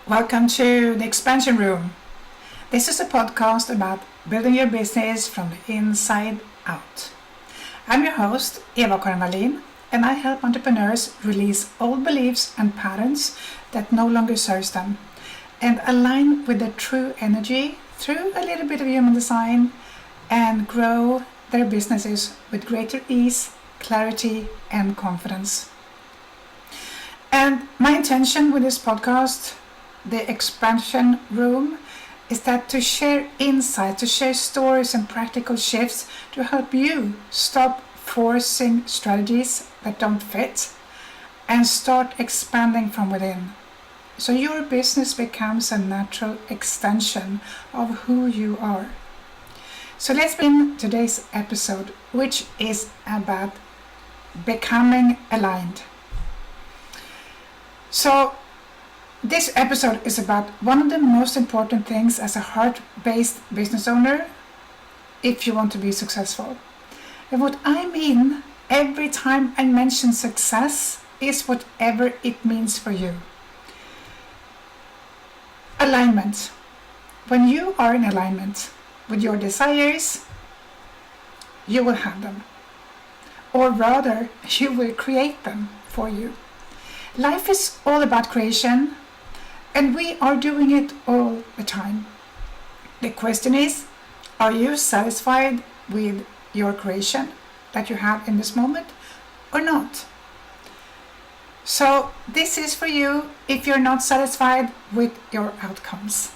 Welcome to the Expansion Room. This is a podcast about building your business from the inside out. I'm your host, Eva-Karin Wallin, and I help entrepreneurs release old beliefs and patterns that no longer serves them and align with their true energy through a little bit of human design and grow their businesses with greater ease, clarity, and confidence. And my intention with this podcast, the Expansion Room, is that to share insights, to share stories and practical shifts to help you stop forcing strategies that don't fit and start expanding from within. So your business becomes a natural extension of who you are. So let's begin today's episode, which is about becoming aligned. So this episode is about one of the most important things as a heart-based business owner if you want to be successful. And what I mean every time I mention success is whatever it means for you. Alignment. When you are in alignment with your desires, you will have them. Or rather, you will create them for you. Life is all about creation, and we are doing it all the time. The question is, are you satisfied with your creation that you have in this moment or not? So this is for you if you're not satisfied with your outcomes.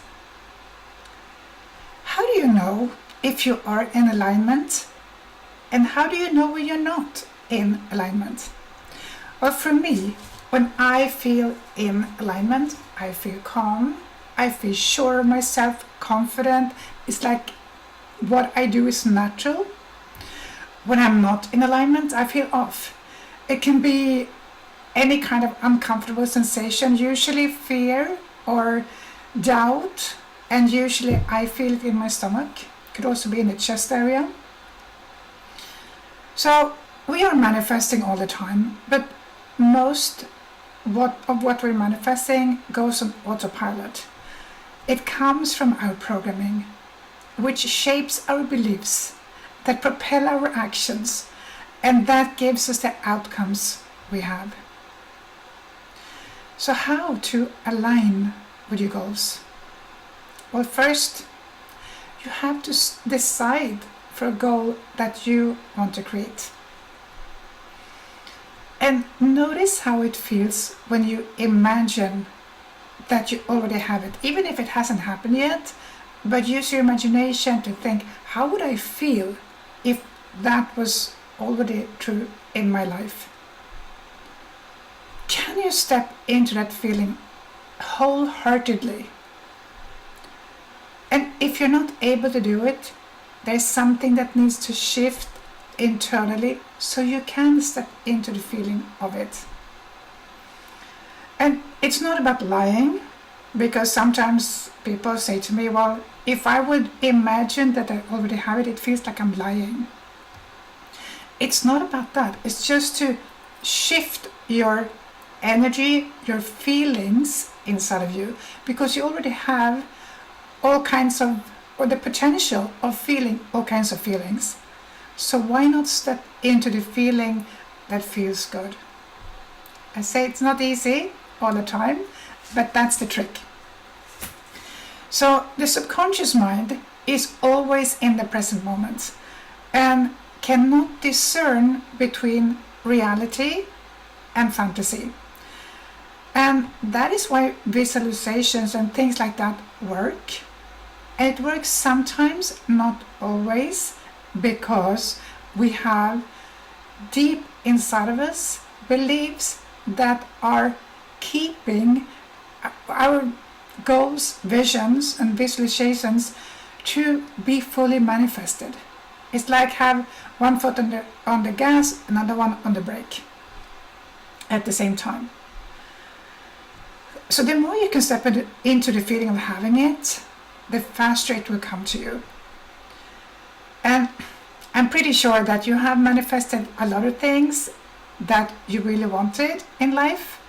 How do you know if you are in alignment? And how do you know when you're not in alignment? Well, for me, when I feel in alignment, I feel calm, I feel sure of myself, confident. It's like what I do is natural. When I'm not in alignment, I feel off. It can be any kind of uncomfortable sensation, usually fear or doubt, and usually I feel it in my stomach. It could also be in the chest area. So we are manifesting all the time, but most of what we're manifesting goes on autopilot. It comes from our programming, which shapes our beliefs, that propel our actions, and that gives us the outcomes we have. So how to align with your goals? Well, first, you have to decide for a goal that you want to create. And notice how it feels when you imagine that you already have it, even if it hasn't happened yet, but use your imagination to think, how would I feel if that was already true in my life? Can you step into that feeling wholeheartedly? And if you're not able to do it, there's something that needs to shift internally so you can step into the feeling of it. And it's not about lying, because sometimes people say to me, well, if I would imagine that I already have it, it feels like I'm lying. It's not about that. It's just to shift your energy, your feelings inside of you, because you already have all kinds of, or the potential of feeling all kinds of feelings. So why not step into the feeling that feels good? I say it's not easy all the time, but that's the trick. So the subconscious mind is always in the present moment and cannot discern between reality and fantasy. And that is why visualizations and things like that work. And it works sometimes, not always, because we have deep inside of us beliefs that are keeping our goals, visions, and visualizations to be fully manifested. It's like have one foot on the gas, another one on the brake at the same time. So the more you can step into the feeling of having it, the faster it will come to you. And I'm pretty sure that you have manifested a lot of things that you really wanted in life,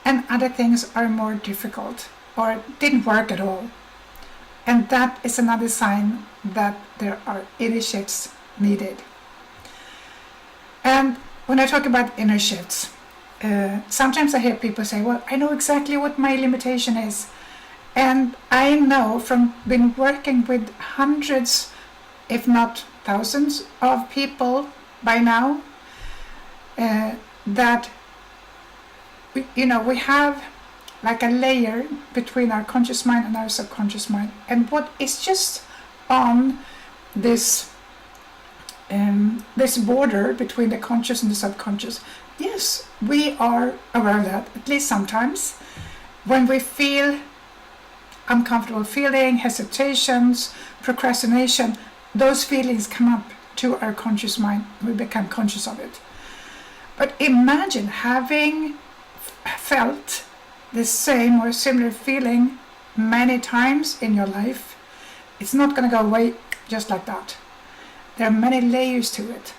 and other things are more difficult. or didn't work at all. And that is another sign that there are inner shifts needed. And when I talk about inner shifts, sometimes I hear people say, well, I know exactly what my limitation is. And I know from been working with hundreds, if not thousands of people by now, that we have like a layer between our conscious mind and our subconscious mind. And what is just on this border between the conscious and the subconscious, yes, we are aware of that, at least sometimes. When we feel uncomfortable feeling, hesitations, procrastination, those feelings come up to our conscious mind. We become conscious of it. But imagine having felt the same or similar feeling many times in your life. It's not going to go away just like that. There are many layers to it.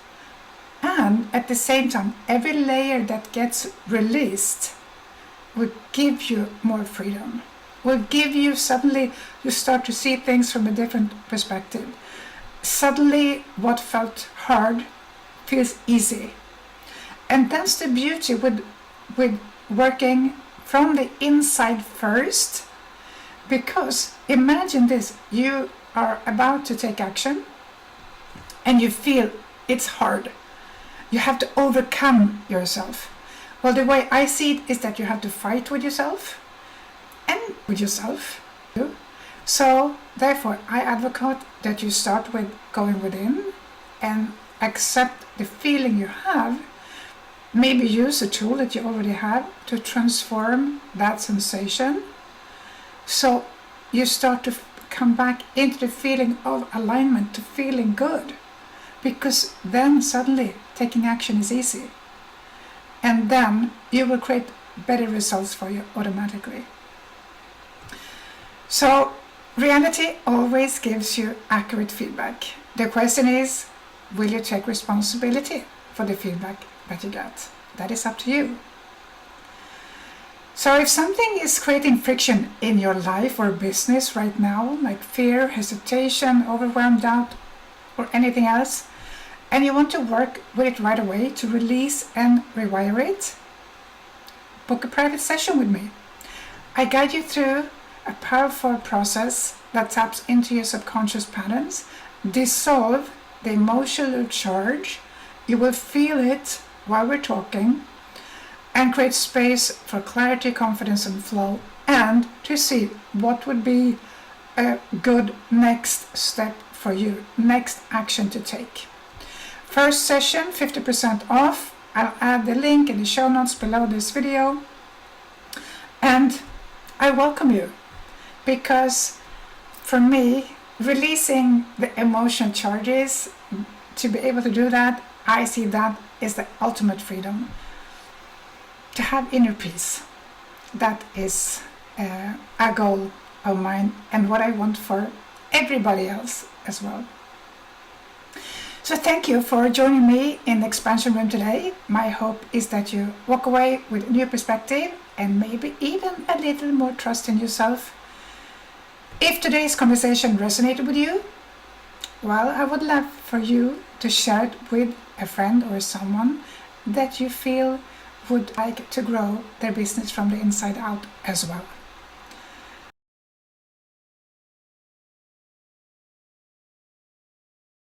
And at the same time, every layer that gets released will give you more freedom. Will give you, suddenly you start to see things from a different perspective. Suddenly what felt hard feels easy. And that's the beauty with working from the inside first. Because imagine this, you are about to take action and you feel it's hard. You have to overcome yourself. Well, the way I see it is that you have to fight with yourself and with yourself. So therefore I advocate that you start with going within and accept the feeling you have. Maybe use a tool that you already have to transform that sensation. So you start to come back into the feeling of alignment, to feeling good. Because then suddenly taking action is easy. And then you will create better results for you automatically. So reality always gives you accurate feedback. The question is, will you take responsibility for the feedback that you get? That is up to you. So if something is creating friction in your life or business right now, like fear, hesitation, overwhelm, doubt, or anything else, and you want to work with it right away to release and rewire it, book a private session with me. I guide you through a powerful process that taps into your subconscious patterns, dissolve the emotional charge, you will feel it while we're talking, and create space for clarity, confidence, and flow, and to see what would be a good next step for you, next action to take. First session, 50% off. I'll add the link in the show notes below this video. And I welcome you, because for me, releasing the emotional charges, to be able to do that, I see that is the ultimate freedom. To have inner peace, that is a goal of mine and what I want for everybody else as well. So thank you for joining me in the expansion room today. My hope is that you walk away with a new perspective and maybe even a little more trust in yourself. If today's conversation resonated with you, well, I would love for you to share it with a friend or someone that you feel would like to grow their business from the inside out as well.